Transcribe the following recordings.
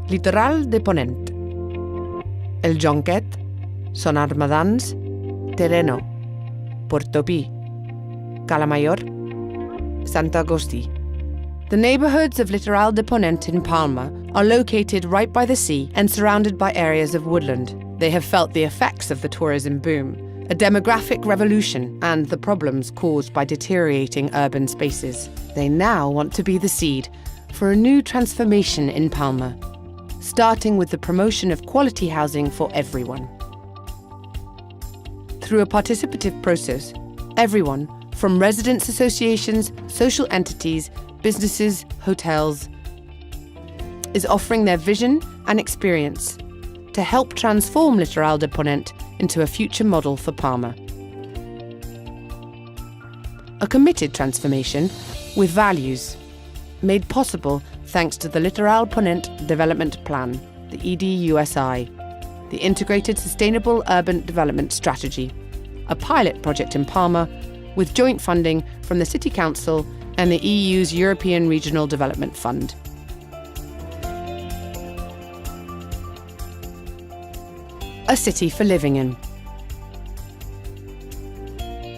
Litoral de Ponent. El Jonquet, Son Armadans, Terreno, Portopí, Calamayor, Sant Agustí. The neighbourhoods of Litoral de Ponent in Palma are located right by the sea and surrounded by areas of woodland. They have felt the effects of the tourism boom, a demographic revolution, and the problems caused by deteriorating urban spaces. They now want to be the seed for a new transformation in Palma, starting with the promotion of quality housing for everyone. Through a participative process, everyone, from residents' associations, social entities, businesses, hotels, is offering their vision and experience to help transform Litoral de Ponent into a future model for Palma. A committed transformation with values, made possible thanks to the Litoral Ponent Development Plan, the EDUSI, the Integrated Sustainable Urban Development Strategy, a pilot project in Palma with joint funding from the City Council and the EU's European Regional Development Fund. A city for living in.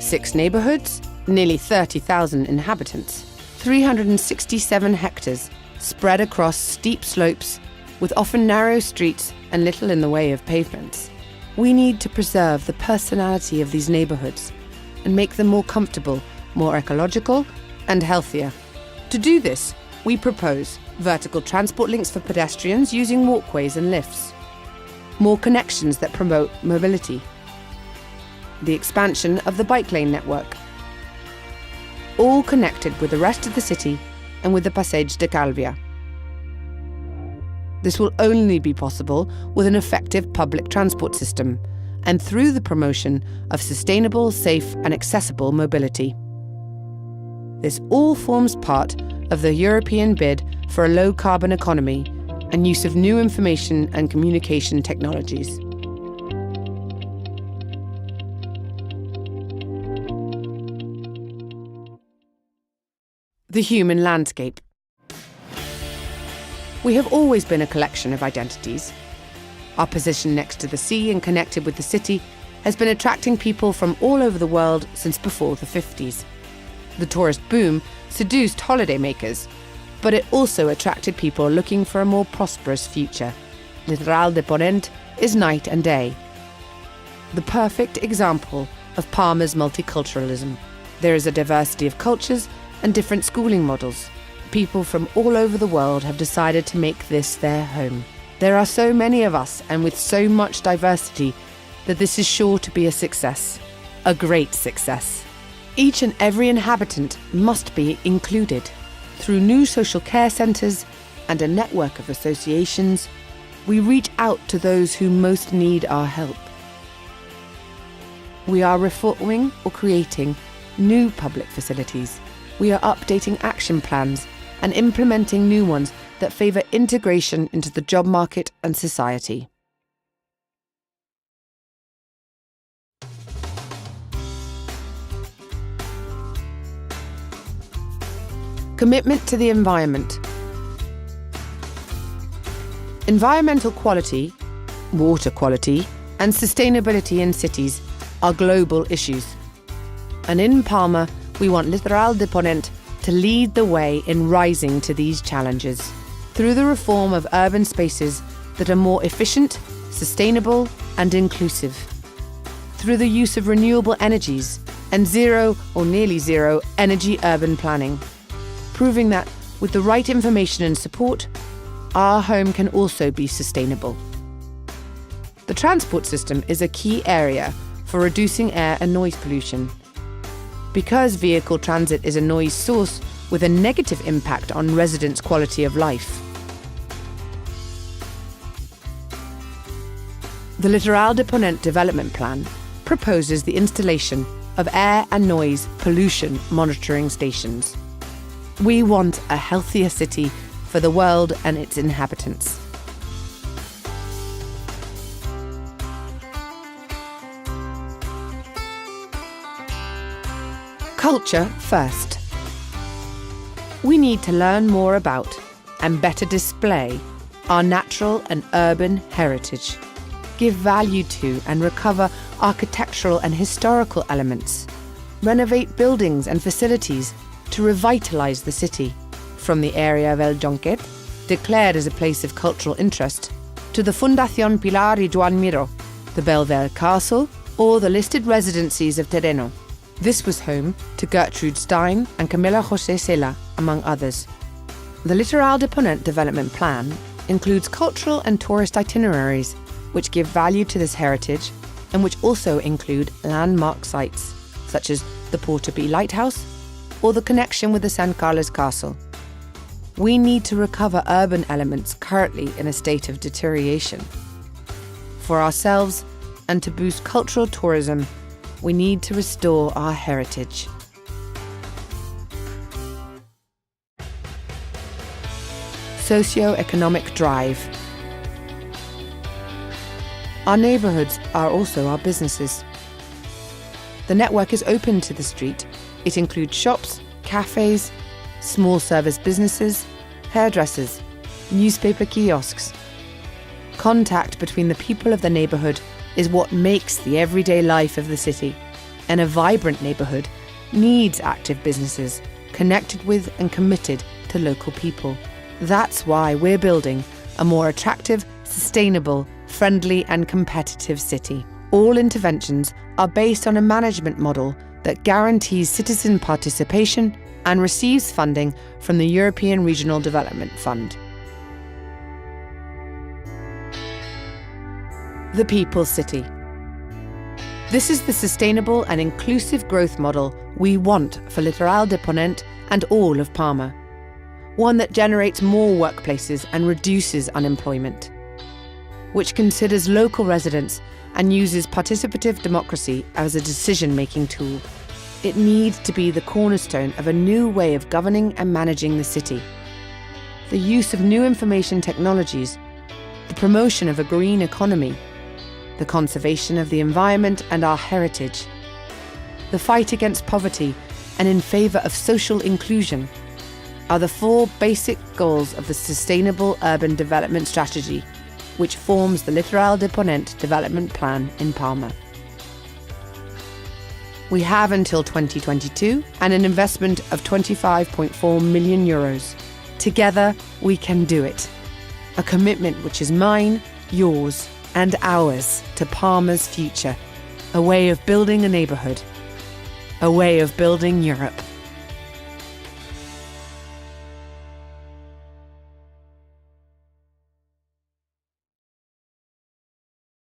6 neighbourhoods, nearly 30,000 inhabitants, 367 hectares, spread across steep slopes with often narrow streets and little in the way of pavements. We need to preserve the personality of these neighbourhoods and make them more comfortable, more ecological and healthier. To do this, we propose vertical transport links for pedestrians using walkways and lifts, more connections that promote mobility, the expansion of the bike lane network, all connected with the rest of the city and with the Passeig de Calvia. This will only be possible with an effective public transport system and through the promotion of sustainable, safe and accessible mobility. This all forms part of the European bid for a low-carbon economy and use of new information and communication technologies. The human landscape. We have always been a collection of identities. Our position next to the sea and connected with the city has been attracting people from all over the world since before the 50s. The tourist boom seduced holidaymakers, but it also attracted people looking for a more prosperous future. Litoral de Ponent is night and day. The perfect example of Palma's multiculturalism. There is a diversity of cultures and different schooling models. People from all over the world have decided to make this their home. There are so many of us and with so much diversity that this is sure to be a success, a great success. Each and every inhabitant must be included. Through new social care centres and a network of associations, we reach out to those who most need our help. We are reforming or creating new public facilities. We are updating action plans and implementing new ones that favour integration into the job market and society. Commitment to the environment. Environmental quality, water quality, and sustainability in cities are global issues. And in Palma, we want Litoral de Ponent to lead the way in rising to these challenges through the reform of urban spaces that are more efficient, sustainable, and inclusive, through the use of renewable energies and zero or nearly zero energy urban planning, proving that with the right information and support, our home can also be sustainable. The transport system is a key area for reducing air and noise pollution. Because vehicle transit is a noise source with a negative impact on residents' quality of life. The Litoral de Ponent Development Plan proposes the installation of air and noise pollution monitoring stations. We want a healthier city for the world and its inhabitants. Culture first. We need to learn more about and better display our natural and urban heritage, give value to and recover architectural and historical elements, renovate buildings and facilities to revitalize the city, from the area of El Jonquet, declared as a place of cultural interest, to the Fundación Pilar y Joan Miró, the Belvedere Castle, or the listed residencies of Terreno. This was home to Gertrude Stein and Camila José Cela, among others. The Litoral de Ponent development plan includes cultural and tourist itineraries which give value to this heritage and which also include landmark sites such as the Portabee Lighthouse or the connection with the San Carlos Castle. We need to recover urban elements currently in a state of deterioration. For ourselves and to boost cultural tourism, we need to restore our heritage. Socio-economic drive. Our neighbourhoods are also our businesses. The network is open to the street. It includes shops, cafes, small service businesses, hairdressers, newspaper kiosks. Contact between the people of the neighbourhood is what makes the everyday life of the city, and a vibrant neighbourhood needs active businesses connected with and committed to local people. That's why we're building a more attractive, sustainable, friendly and competitive city. All interventions are based on a management model that guarantees citizen participation and receives funding from the European Regional Development Fund. The People's City. This is the sustainable and inclusive growth model we want for Litoral de Ponent and all of Palma. One that generates more workplaces and reduces unemployment, which considers local residents and uses participative democracy as a decision-making tool. It needs to be the cornerstone of a new way of governing and managing the city. The use of new information technologies, the promotion of a green economy, the conservation of the environment and our heritage, the fight against poverty and in favour of social inclusion are the four basic goals of the Sustainable Urban Development Strategy, which forms the Litoral de Ponent development plan in Palma. We have until 2022 and an investment of €25.4 million. Together, we can do it. A commitment which is mine, yours, and ours to Palma's future. A way of building a neighbourhood. A way of building Europe.